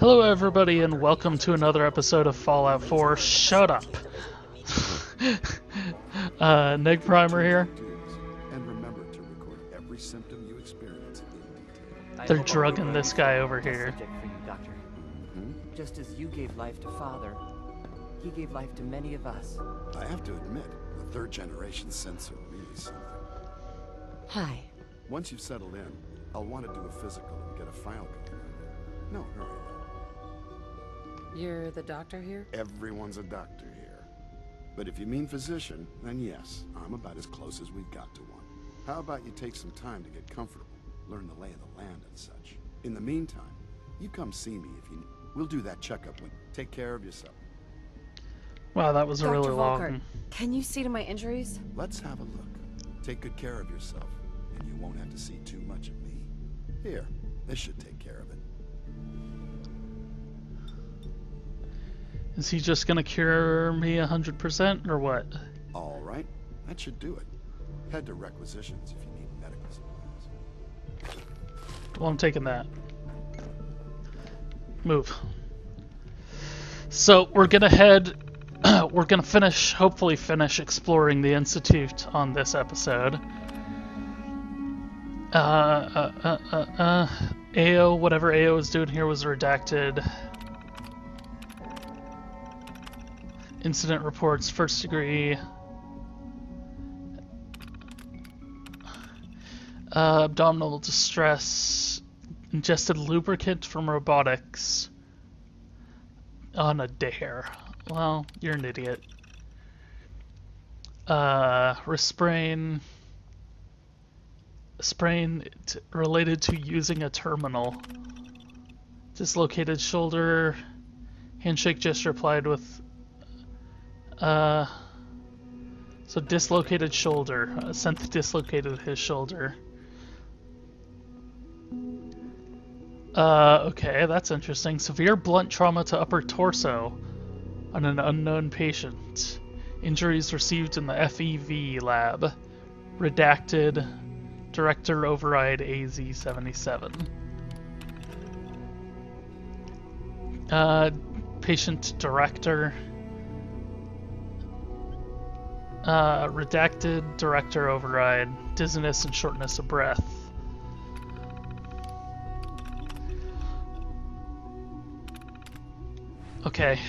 Hello everybody and welcome to another episode of Fallout 4. Shut up! NegPrimer here. And remember to record every symptom you experience in detail. They're drugging this guy over here. Subject for you, Doctor. Just as you gave life to Father, he gave life to many of us. I have to admit, the third generation sensor really something. Hi. Once you've settled in, I'll want to do a physical and get a file going. No, hurry. You're the doctor here? Everyone's a doctor here. But if you mean physician, then yes, I'm about as close as we've got to one. How about you take some time to get comfortable, learn the lay of the land and such. In the meantime, you come see me if you need. We'll do that checkup when. Take care of yourself. Wow, that was a really Dr. Volkart, long... can you see to my injuries? Let's have a look. Take good care of yourself, and you won't have to see too much of me. Here, this should take care of it. Is he just gonna cure me 100% or what? All right, that should do it. Head to requisitions if you need medical supplies. Well, I'm taking that. Move. So we're gonna head... we're gonna hopefully finish exploring the Institute on this episode. AO, whatever AO was doing here was redacted. Incident reports, first degree. Abdominal distress. Ingested lubricant from robotics. On a dare. Well, you're an idiot. Wrist sprain. Sprain related to using a terminal. Dislocated shoulder. Handshake gesture applied with... so dislocated shoulder. Synth dislocated his shoulder. Okay, that's interesting. Severe blunt trauma to upper torso on an unknown patient. Injuries received in the FEV lab. Redacted. Director override AZ-77. Patient director. Redacted, director override, dizziness and shortness of breath. Okay.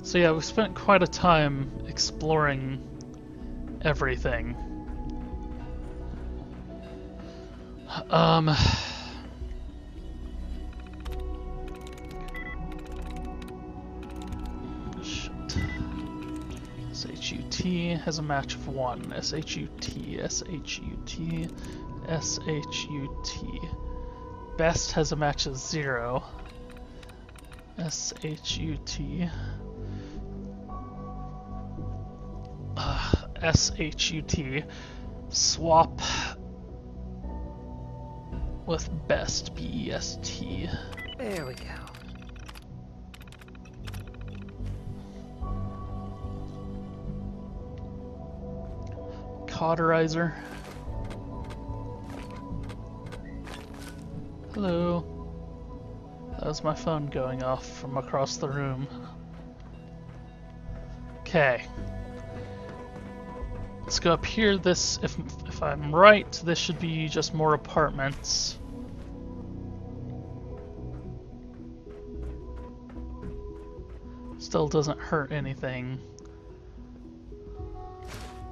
So yeah, we spent quite a time exploring everything. Shit. SHUT has a match of 1. SHUT, SHUT, SHUT. Best has a match of 0. SHUT. SHUT. Swap with best, BEST. There we go. Cauterizer. Hello. That was my phone going off from across the room. Okay. Let's go up here. This, if I'm right, this should be just more apartments. Still doesn't hurt anything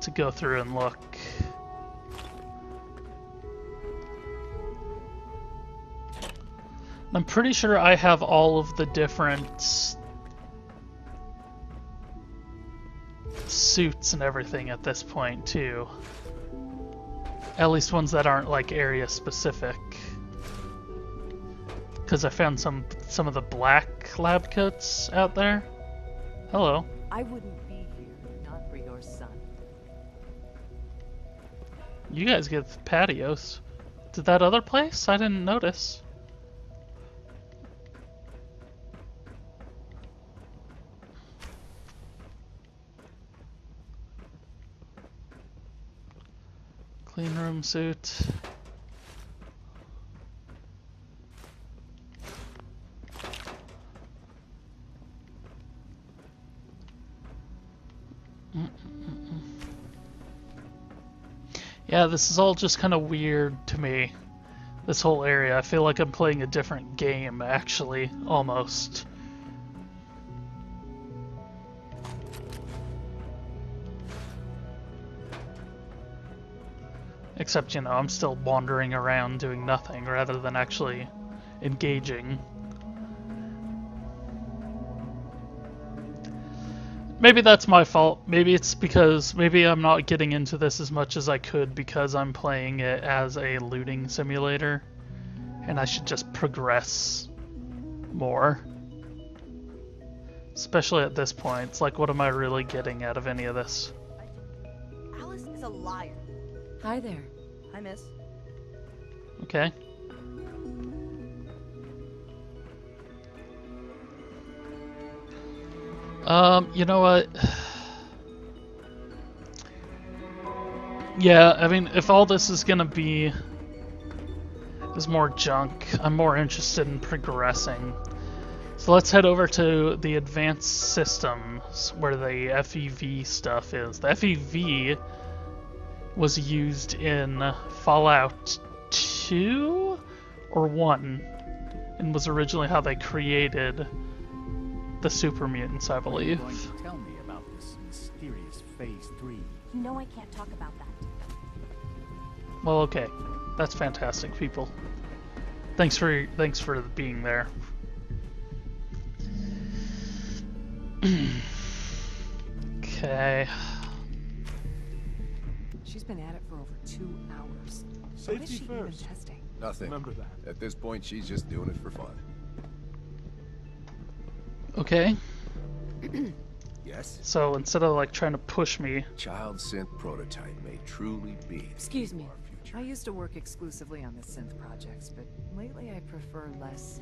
to go through and look. I'm pretty sure I have all of the different suits and everything at this point too. At least ones that aren't like area specific. Because I found some of the black lab coats out there. Hello. I wouldn't be here if not for your son. You guys get patios. Did that other place? I didn't notice. Clean room suit. Yeah, this is all just kind of weird to me. This whole area. I feel like I'm playing a different game, actually, almost. Except, you know, I'm still wandering around doing nothing rather than actually engaging. Maybe that's my fault. Maybe it's because maybe I'm not getting into this as much as I could because I'm playing it as a looting simulator. And I should just progress more. Especially at this point. It's like, what am I really getting out of any of this? Alice is a liar. Hi there. Hi, miss. Okay. You know what? Yeah, I mean, if all this is gonna be is more junk, I'm more interested in progressing. So let's head over to the advanced systems where the FEV stuff is. The FEV was used in Fallout 2 or 1 and was originally how they created the super mutants, I believe. What are you going to tell me about this mysterious Phase 3? You know I can't talk about that. Well, okay. That's fantastic, people. Thanks for being there. Okay. She's been at it for over 2 hours. What is Safety she even first. testing? Nothing. Remember that. At this point, she's just doing it for fun. Okay. Yes? So instead of like trying to push me, Child synth prototype may truly be Excuse the me. our future. I used to work exclusively on the synth projects, but lately I prefer less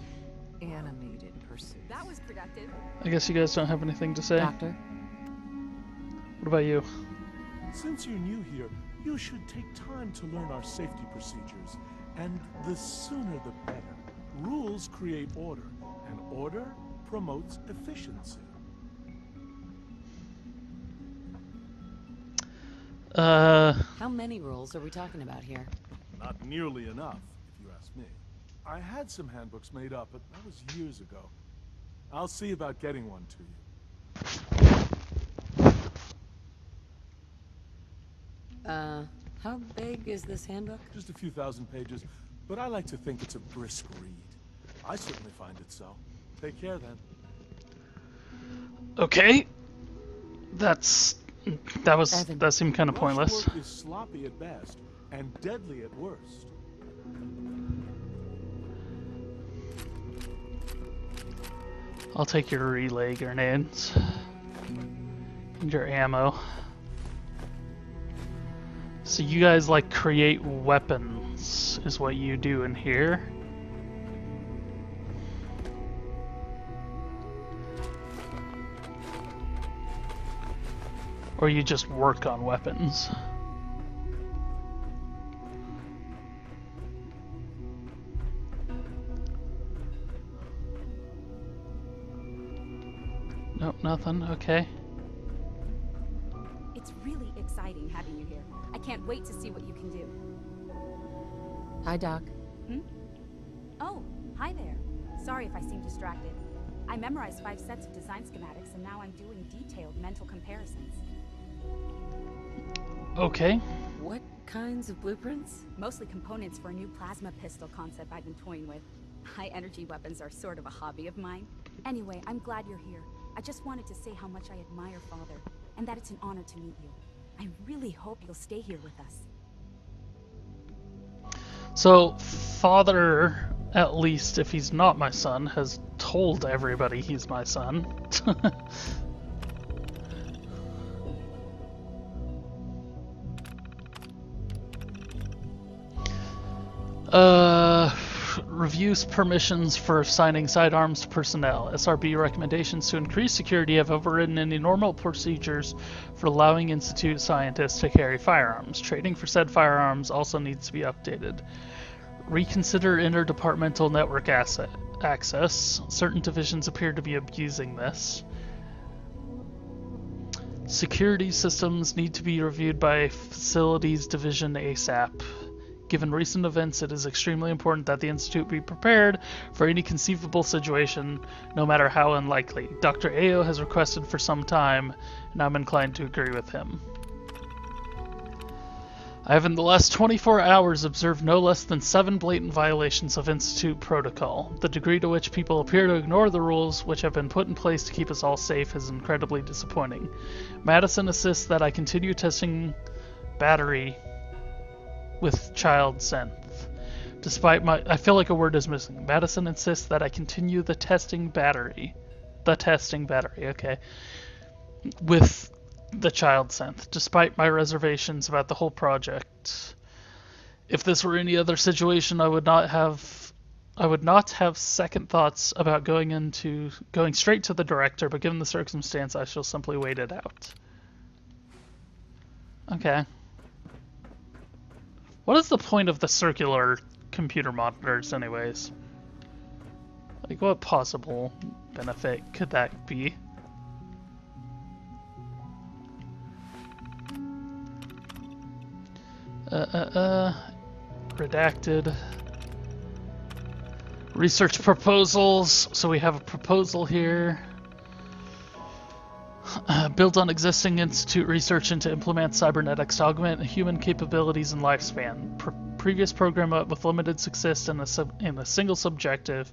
animated pursuits. That was productive. I guess you guys don't have anything to say. Doctor? What about you? Since you're new here, you should take time to learn our safety procedures. And the sooner the better. Rules create order, and order promotes efficiency. How many rules are we talking about here? Not nearly enough, if you ask me. I had some handbooks made up, but that was years ago. I'll see about getting one to you. How big is this handbook? Just a few thousand pages, but I like to think it's a brisk read. I certainly find it so. Take care, then. Okay. That seemed kind of Rush pointless. work is sloppy at best and deadly at worst. I'll take your relay grenades. And your ammo. So you guys like create weapons is what you do in here. Or you just work on weapons. Nope, nothing. Okay. It's really exciting having you here. I can't wait to see what you can do. Hi, Doc. Oh, hi there. Sorry if I seem distracted. I memorized 5 sets of design schematics, and now I'm doing detailed mental comparisons. Okay. What kinds of blueprints? Mostly components for a new plasma pistol concept I've been toying with. High energy weapons are sort of a hobby of mine. Anyway, I'm glad you're here. I just wanted to say how much I admire Father, and that it's an honor to meet you. I really hope you'll stay here with us. So, Father, at least if he's not my son, has told everybody he's my son. Reviews permissions for assigning sidearms to personnel. SRB recommendations to increase security have overridden any normal procedures for allowing Institute scientists to carry firearms. Training for said firearms also needs to be updated. Reconsider interdepartmental network access. Certain divisions appear to be abusing this. Security systems need to be reviewed by Facilities Division ASAP. Given recent events, it is extremely important that the Institute be prepared for any conceivable situation, no matter how unlikely. Dr. Ayo has requested for some time, and I'm inclined to agree with him. I have in the last 24 hours observed no less than 7 blatant violations of Institute protocol. The degree to which people appear to ignore the rules which have been put in place to keep us all safe is incredibly disappointing. Madison insists that I continue testing battery with child synth. Despite I feel like a word is missing. Madison insists that I continue the testing battery, okay, with the child synth, despite my reservations about the whole project. If this were any other situation, I would not have second thoughts about going straight to the director, but given the circumstance, I shall simply wait it out. Okay. What is the point of the circular computer monitors, anyways? Like, what possible benefit could that be? Redacted. Research proposals. So we have a proposal here. Built on existing Institute research into implement cybernetics to augment human capabilities and lifespan. Previous program with limited success in a single subjective.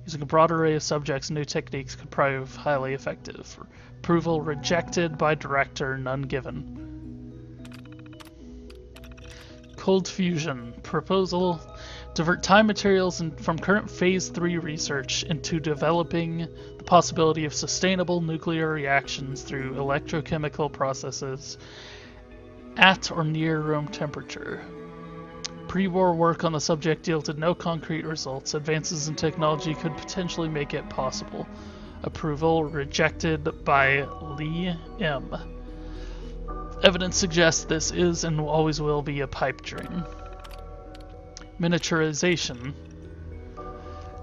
Using a broad array of subjects, new techniques could prove highly effective. Approval rejected by director, none given. Cold fusion. Proposal. Divert time materials from current Phase 3 research into developing the possibility of sustainable nuclear reactions through electrochemical processes at or near room temperature. Pre-war work on the subject yielded no concrete results. Advances in technology could potentially make it possible. Approval rejected by Lee M. Evidence suggests this is and always will be a pipe dream. Miniaturization.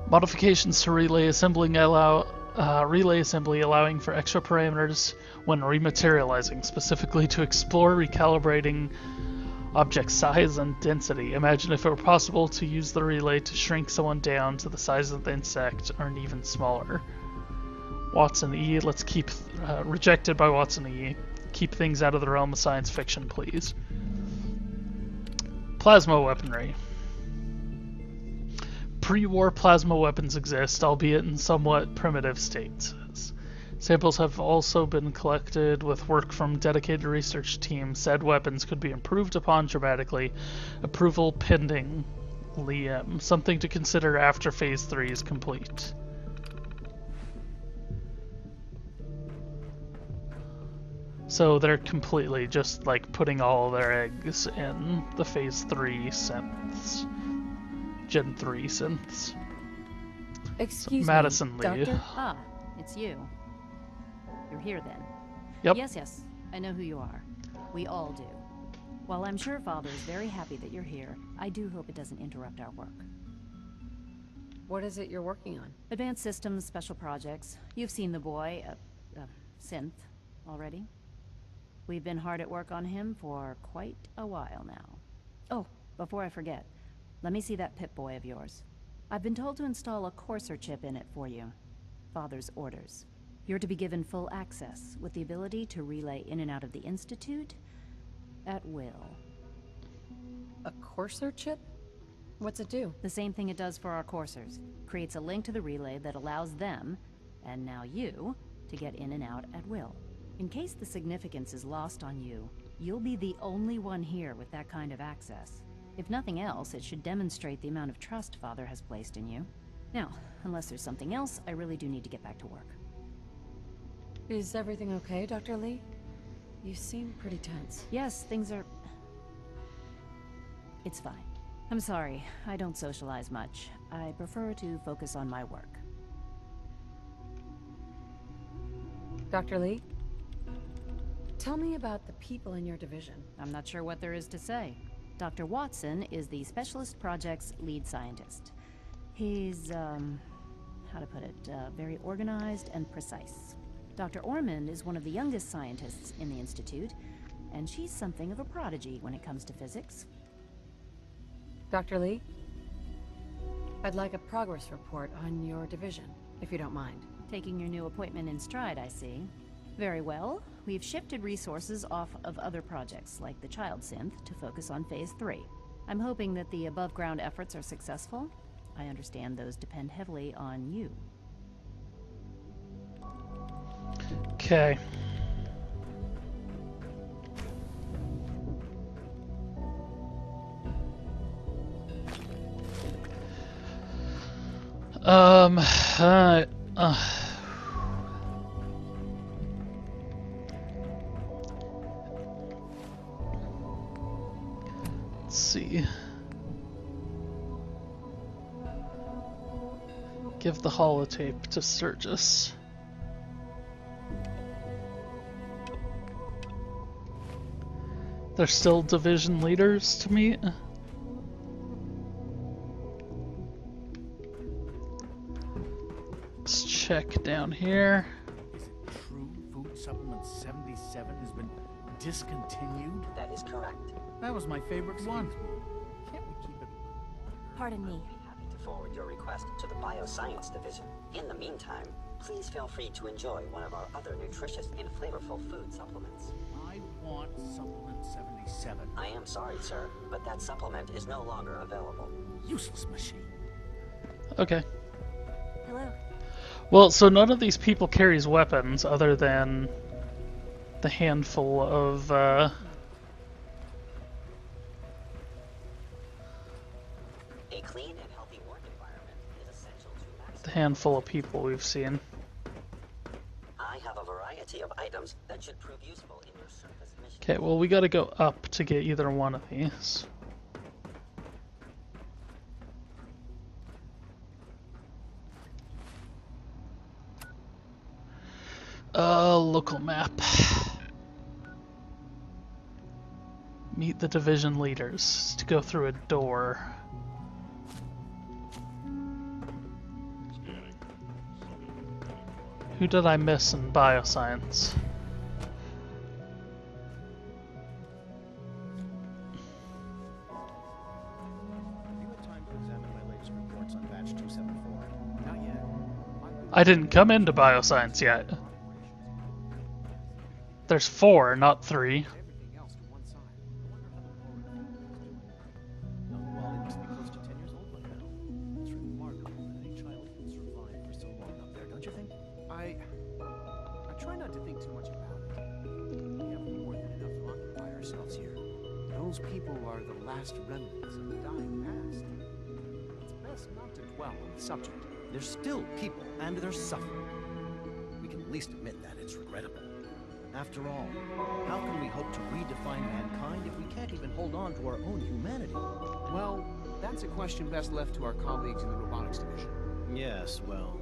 Modifications to relay assembly allowing for extra parameters when rematerializing, specifically to explore recalibrating object size and density. Imagine if it were possible to use the relay to shrink someone down to the size of the insect or an even smaller. Watson E. Let's keep rejected by Watson E. Keep things out of the realm of science fiction, please. Plasma weaponry. Pre-war plasma weapons exist, albeit in somewhat primitive states. Samples have also been collected with work from dedicated research teams. Said weapons could be improved upon dramatically. Approval pending. Liam. Something to consider after Phase 3 is complete. So they're completely just like putting all their eggs in the Phase 3 synths. Gen 3 synths. Excuse Madison me, Lee. Doctor? Ah, it's you. You're here then. Yep. Yes, I know who you are. We all do. While I'm sure Father is very happy that you're here, I do hope it doesn't interrupt our work. What is it you're working on? Advanced systems, special projects. You've seen the boy, Synth, already. We've been hard at work on him for quite a while now. Oh, before I forget, let me see that Pip-Boy of yours. I've been told to install a Courser chip in it for you. Father's orders. You're to be given full access, with the ability to relay in and out of the Institute at will. A Courser chip? What's it do? The same thing it does for our coursers. Creates a link to the relay that allows them, and now you, to get in and out at will. In case the significance is lost on you, you'll be the only one here with that kind of access. If nothing else, it should demonstrate the amount of trust Father has placed in you. Now, unless there's something else, I really do need to get back to work. Is everything okay, Dr. Lee? You seem pretty tense. Yes, things are... It's fine. I'm sorry, I don't socialize much. I prefer to focus on my work. Dr. Lee? Tell me about the people in your division. I'm not sure what there is to say. Dr. Watson is the Specialist Project's lead scientist. He's, how to put it, very organized and precise. Dr. Ormond is one of the youngest scientists in the Institute, and she's something of a prodigy when it comes to physics. Dr. Lee? I'd like a progress report on your division, if you don't mind. Taking your new appointment in stride, I see. Very well. We've shifted resources off of other projects, like the child synth, to focus on Phase 3. I'm hoping that the above-ground efforts are successful. I understand those depend heavily on you. Okay. Let's see. Give the holotape to Sturgis. There's still division leaders to meet. Let's check down here. Is it true Food Supplement 77 has been discontinued? That is correct. That was my favorite one. Can't we keep it? Pardon me. Happy to forward your request to the Bioscience Division. In the meantime, please feel free to enjoy one of our other nutritious and flavorful food supplements. I want Supplement 77. I am sorry, sir, but that supplement is no longer available. Useless machine. Okay. Hello. Well, so none of these people carries weapons other than the handful of, A clean and healthy work environment is essential to the handful of people we've seen. I have a variety of items that should prove useful in your surface mission. Okay, well we gotta go up to get either one of these. Local map. Meet the division leaders to go through a door. Who did I miss in bioscience? Have you had time to examine my latest reports on batch 274? Not yet. I didn't come into bioscience yet. There's 4, not 3. Everything else to one side. I wonder how the poor Well, it must be close to 10 years old by now. It's remarkable that any child can survive for so long up there, don't you think? I try not to think too much about it. We have more than enough to occupy ourselves here. Those people are the last remnants of the dying past. It's best not to dwell on the subject. They're still people, and they're suffering. We can at least admit that it's regrettable. After all, how can we hope to redefine mankind if we can't even hold on to our own humanity? Well, that's a question best left to our colleagues in the robotics division. Yes, well...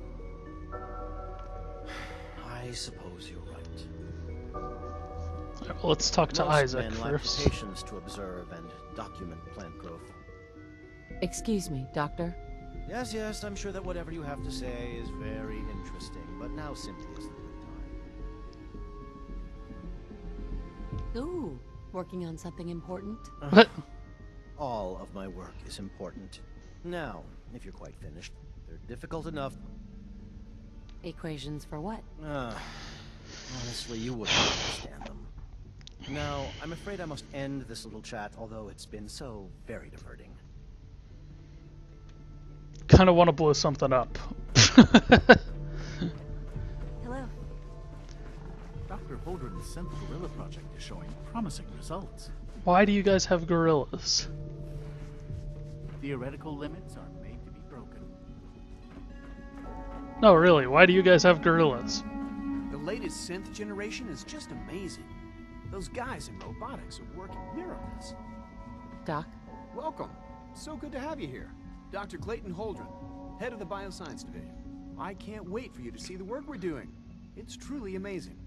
I suppose you're right. Alright, well, let's talk to Most Isaac men lack first. the patience to observe and document plant growth. Excuse me, Doctor. Yes, yes, I'm sure that whatever you have to say is very interesting, but now simply isn't the time. Ooh, working on something important? What? All of my work is important. Now, if you're quite finished, they're difficult enough. Equations for what? Honestly, you wouldn't understand them. Now, I'm afraid I must end this little chat, although it's been so very diverting. Kind of want to blow something up. Hello. Dr. Holdren's Synth Gorilla project is showing promising results. Why do you guys have gorillas? Theoretical limits are made to be broken. No, really, why do you guys have gorillas? The latest synth generation is just amazing. Those guys in robotics are working miracles. Doc? Welcome. So good to have you here. Dr. Clayton Holdren, head of the Bioscience Division. I can't wait for you to see the work we're doing. It's truly amazing.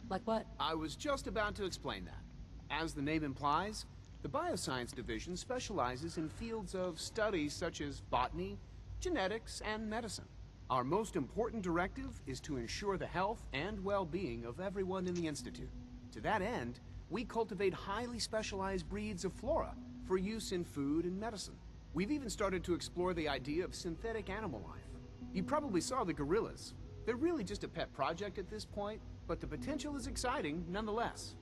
Like what? I was just about to explain that. As the name implies, the Bioscience Division specializes in fields of study such as botany, genetics, and medicine. Our most important directive is to ensure the health and well-being of everyone in the Institute. To that end, we cultivate highly specialized breeds of flora for use in food and medicine. We've even started to explore the idea of synthetic animal life. You probably saw the gorillas. They're really just a pet project at this point, but the potential is exciting nonetheless.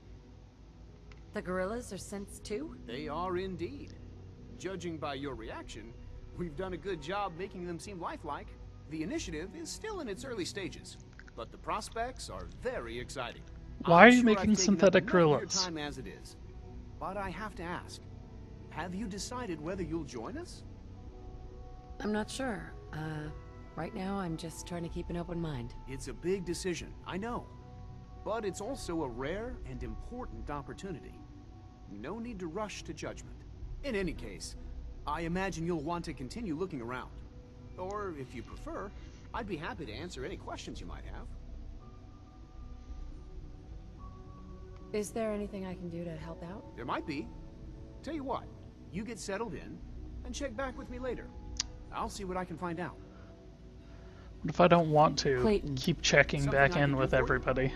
The gorillas are synths too? They are indeed. Judging by your reaction, we've done a good job making them seem lifelike. The initiative is still in its early stages, but the prospects are very exciting. Why are you I'm sure making I've taken up synthetic enough of your gorillas? time as it is, but I have to ask, have you decided whether you'll join us? I'm not sure. Right now I'm just trying to keep an open mind. It's a big decision, I know. But it's also a rare and important opportunity. No need to rush to judgment. In any case, I imagine you'll want to continue looking around. Or, if you prefer, I'd be happy to answer any questions you might have. Is there anything I can do to help out? There might be. Tell you what, you get settled in, and check back with me later. I'll see what I can find out. What if I don't want to Clayton. keep checking Something back I can in do with for you? everybody?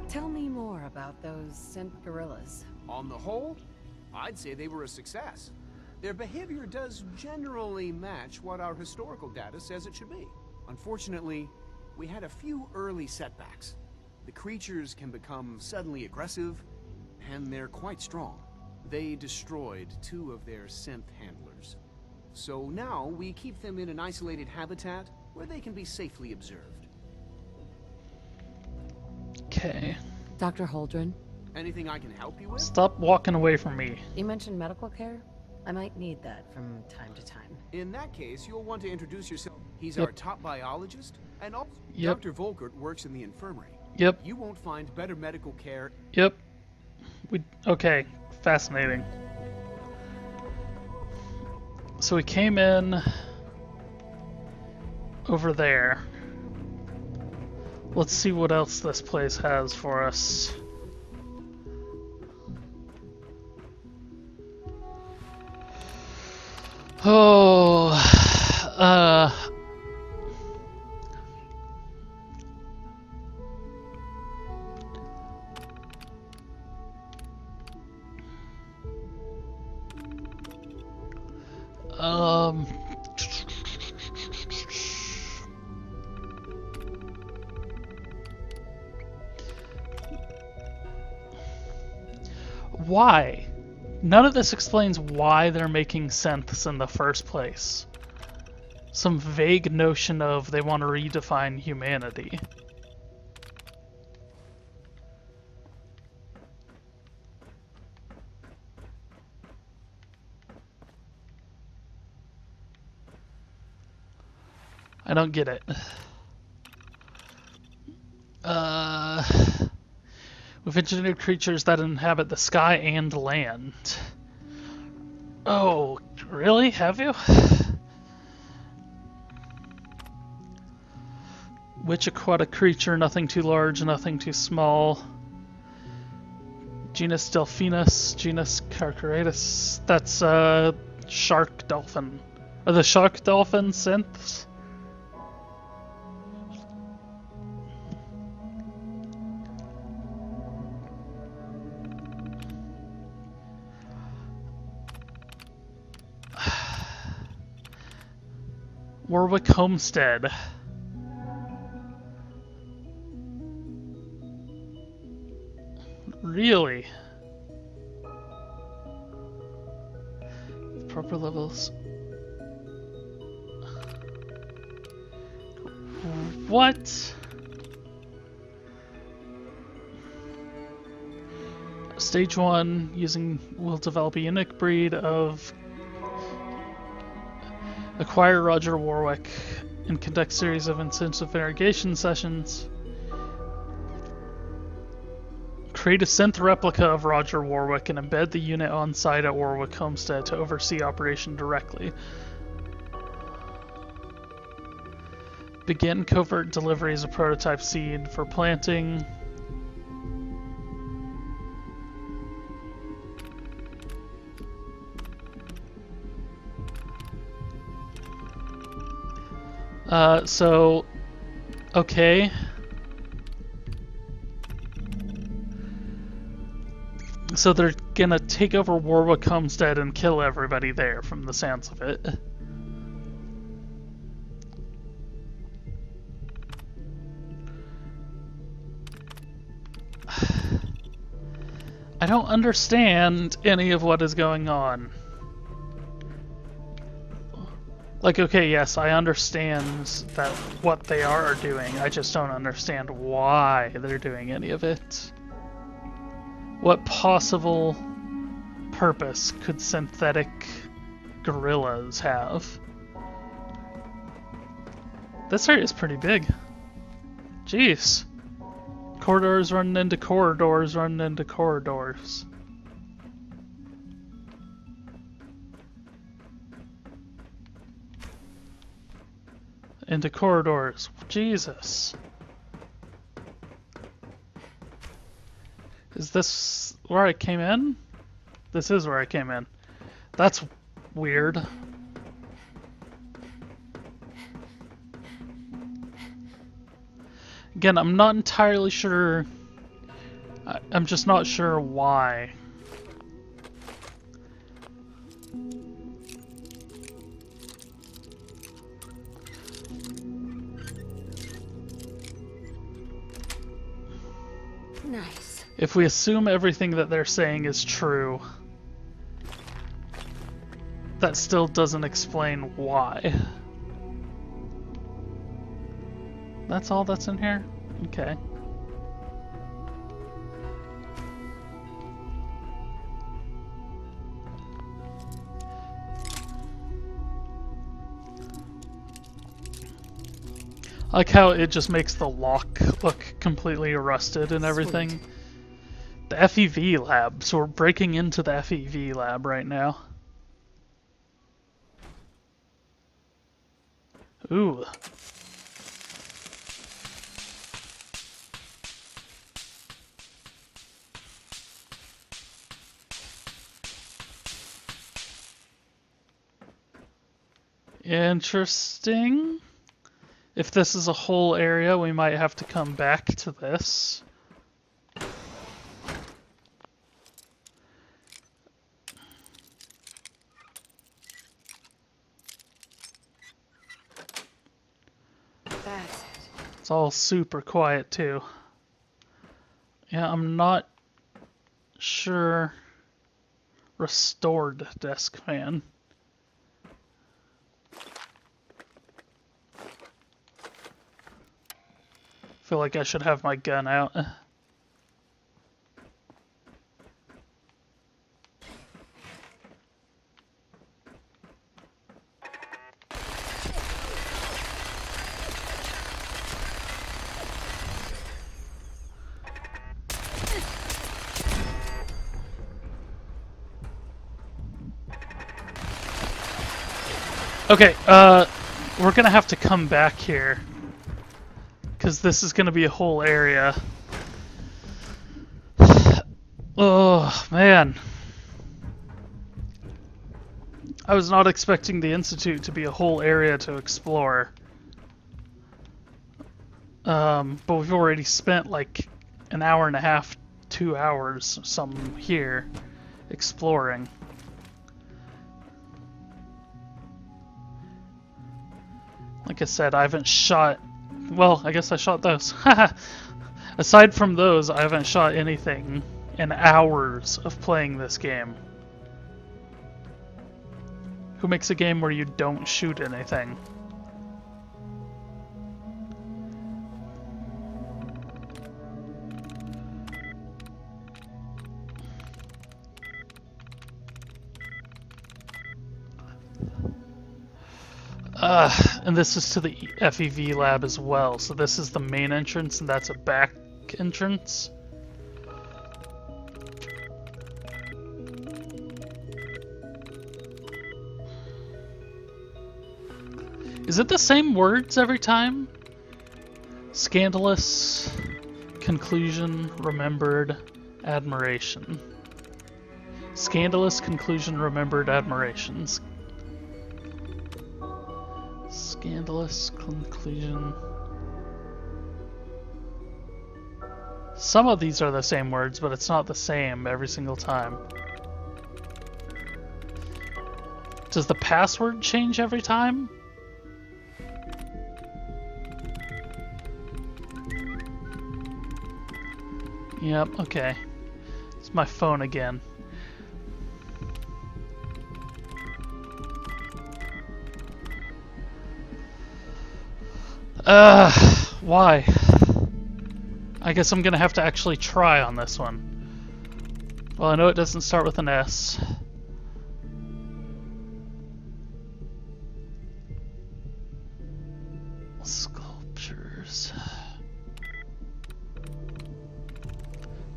Tell me more about those synth gorillas. On the whole, I'd say they were a success. Their behavior does generally match what our historical data says it should be. Unfortunately, we had a few early setbacks. The creatures can become suddenly aggressive, and they're quite strong. They destroyed 2 of their synth handlers. So now we keep them in an isolated habitat where they can be safely observed. Okay. Dr. Holdren, Anything I can help you with? Stop walking away from me. you mentioned medical care? I might need that from time to time. In that case, you'll want to introduce yourself. He's Yep. our top biologist, and also Yep. Dr. Volkert works in the infirmary. Yep. You won't find better medical care. Yep. Okay. Fascinating. So we came in over there. Let's see what else this place has for us. Oh, um, why? None of this explains why they're making synths in the first place. Some vague notion of they want to redefine humanity. I don't get it. We've engineered creatures that inhabit the sky and land. Oh, really? Have you? Which aquatic creature? Nothing too large, nothing too small. Genus Delphinus, genus Carcharatus. That's shark dolphin. Are the shark dolphin synths? Warwick Homestead. Really? Proper levels. What? Stage 1 will develop a unique breed of acquire Roger Warwick and conduct series of intensive irrigation sessions. Create a synth replica of Roger Warwick and embed the unit on site at Warwick Homestead to oversee operation directly. Begin covert deliveries of prototype seed for planting. Okay. So they're gonna take over Warwick Homestead and kill everybody there, from the sounds of it. I don't understand any of what is going on. Like, okay, yes, I understand that what they are doing, I just don't understand why they're doing any of it. What possible purpose could synthetic gorillas have? This area is pretty big. Jeez. Corridors running into corridors running into corridors. Into corridors. Jesus. Is this where I came in? This is where I came in. That's weird. Again, I'm not entirely sure. I'm just not sure why. Nice. If we assume everything that they're saying is true, that still doesn't explain why. That's all that's in here? Okay. I like how it just makes the lock look completely rusted and everything. Sweet. The FEV lab, so we're breaking into the FEV lab right now. Ooh. Interesting. If this is a whole area, we might have to come back to this. That's it. It's all super quiet too. Yeah, I'm not sure. Restored desk fan. Feel like I should have my gun out. Okay, we're gonna have to come back here, because this is gonna be a whole area. Oh, man. I was not expecting the Institute to be a whole area to explore. But we've already spent like an hour and a half, 2 hours, some here, exploring. Like I said, I haven't shot... Well, I guess I shot those. Aside from those, I haven't shot anything in hours of playing this game. Who makes a game where you don't shoot anything? And this is to the FEV lab as well, so this is the main entrance and that's a back entrance. Is it the same words every time? Scandalous, conclusion, remembered, admiration. Scandalous, conclusion, remembered, admirations. Scandalous, conclusion. Some of these are the same words, but it's not the same every single time. Does the password change every time? Yep, okay. It's my phone again. Why? I guess I'm gonna have to actually try on this one. Well, I know it doesn't start with an S. Sculptures.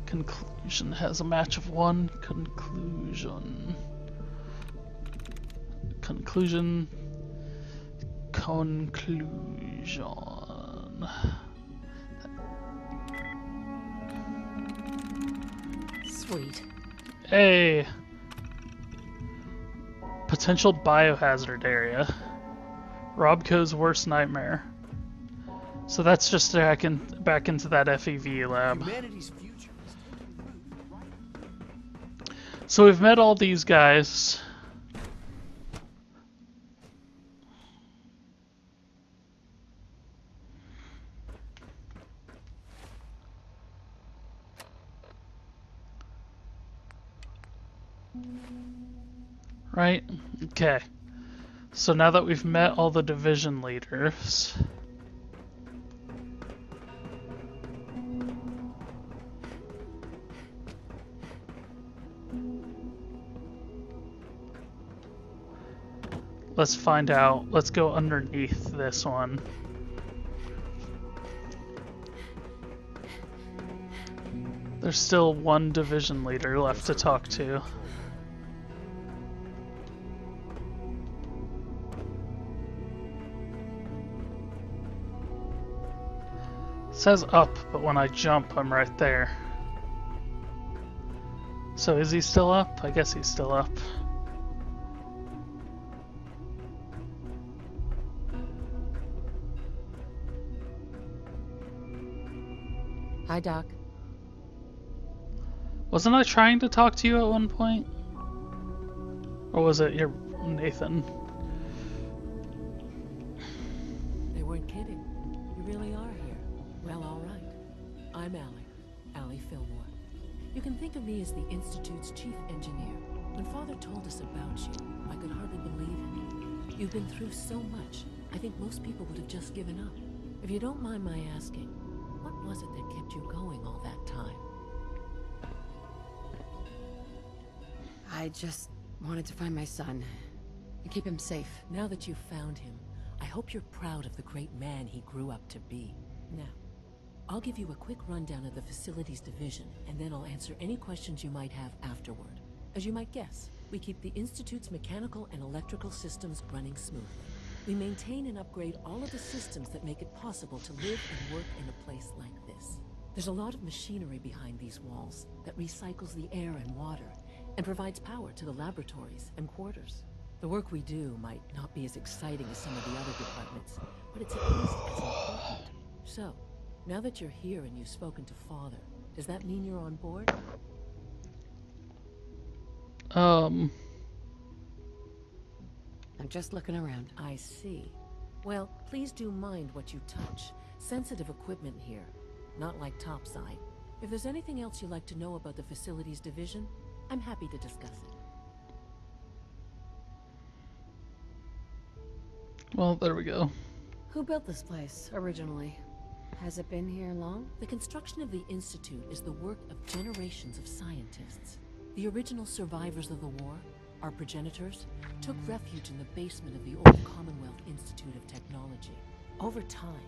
Conclusion has a match of 1. Conclusion. Conclusion. Conclusion. Sweet. Hey. Potential biohazard area. Robco's worst nightmare. So that's just back into that FEV lab. Humanity's future is right. So we've met all these guys. Right? Okay. So now that we've met all the division leaders, let's find out. Let's go underneath this one. There's still one division leader left to talk to. It says up, but when I jump, I'm right there. So is he still up? I guess he's still up. Hi, Doc. Wasn't I trying to talk to you at one point? Or was it your Nathan? They weren't kidding. You really are here. Well, all right. I'm Allie Fillmore. You can think of me as the Institute's chief engineer. When Father told us about you, I could hardly believe it. You've been through so much, I think most people would have just given up. If you don't mind my asking, what was it that kept you going all that time? I just wanted to find my son and keep him safe. Now that you've found him, I hope you're proud of the great man he grew up to be. Now, I'll give you a quick rundown of the facilities division, and then I'll answer any questions you might have afterward. As you might guess, we keep the Institute's mechanical and electrical systems running smoothly. We maintain and upgrade all of the systems that make it possible to live and work in a place like this. There's a lot of machinery behind these walls that recycles the air and water, and provides power to the laboratories and quarters. The work we do might not be as exciting as some of the other departments, but it's at least as important. So, now that you're here and you've spoken to Father, does that mean you're on board? I'm just looking around. I see. Well, please do mind what you touch. Sensitive equipment here, not like topside. If there's anything else you'd like to know about the facilities division, I'm happy to discuss it. Well, there we go. Who built this place originally? Has it been here long? The construction of the Institute is the work of generations of scientists. The original survivors of the war, our progenitors, took refuge in the basement of the old Commonwealth Institute of Technology. Over time,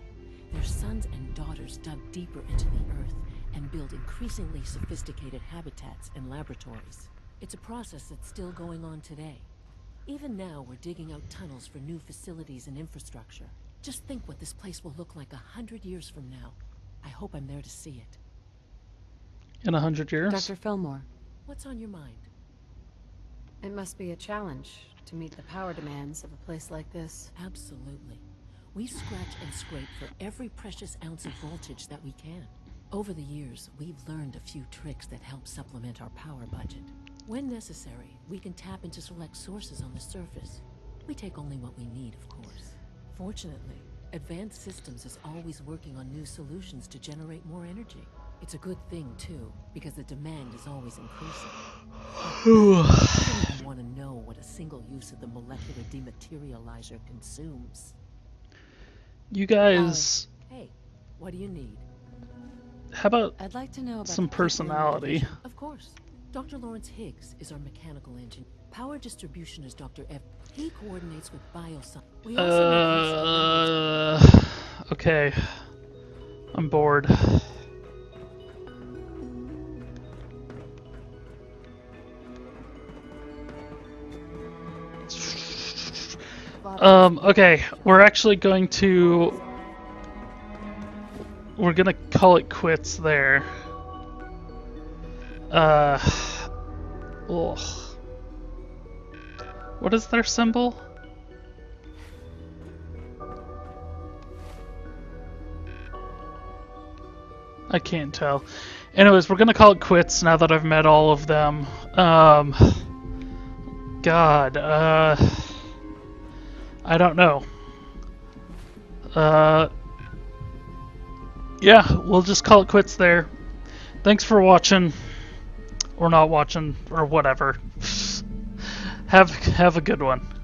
their sons and daughters dug deeper into the earth and built increasingly sophisticated habitats and laboratories. It's a process that's still going on today. Even now, we're digging out tunnels for new facilities and infrastructure. Just think what this place will look like 100 years from now. I hope I'm there to see it. In 100 years? Dr. Fillmore, What's on your mind? it must be a challenge to meet the power demands of a place like this. Absolutely. We scratch and scrape for every precious ounce of voltage that we can. Over the years, we've learned a few tricks that help supplement our power budget. When necessary, we can tap into select sources on the surface. We take only what we need, of course. Fortunately, Advanced Systems is always working on new solutions to generate more energy. It's a good thing, too, because the demand is always increasing. I don't even want to know what a single use of the molecular dematerializer consumes. You guys... Hey, what do you need? How about I'd like to know about some the people in the personality? division. Of course. Dr. Lawrence Higgs is our mechanical engineer. Power distribution is Dr. F. He coordinates with bioscience. We also okay. I'm bored. Okay, we're actually going to... We're gonna call it quits there. Ugh. What is their symbol? I can't tell. Anyways, we're gonna call it quits now that I've met all of them. God, I don't know. Yeah, we'll just call it quits there. Thanks for watching. Or not watching, or whatever. Have a good one.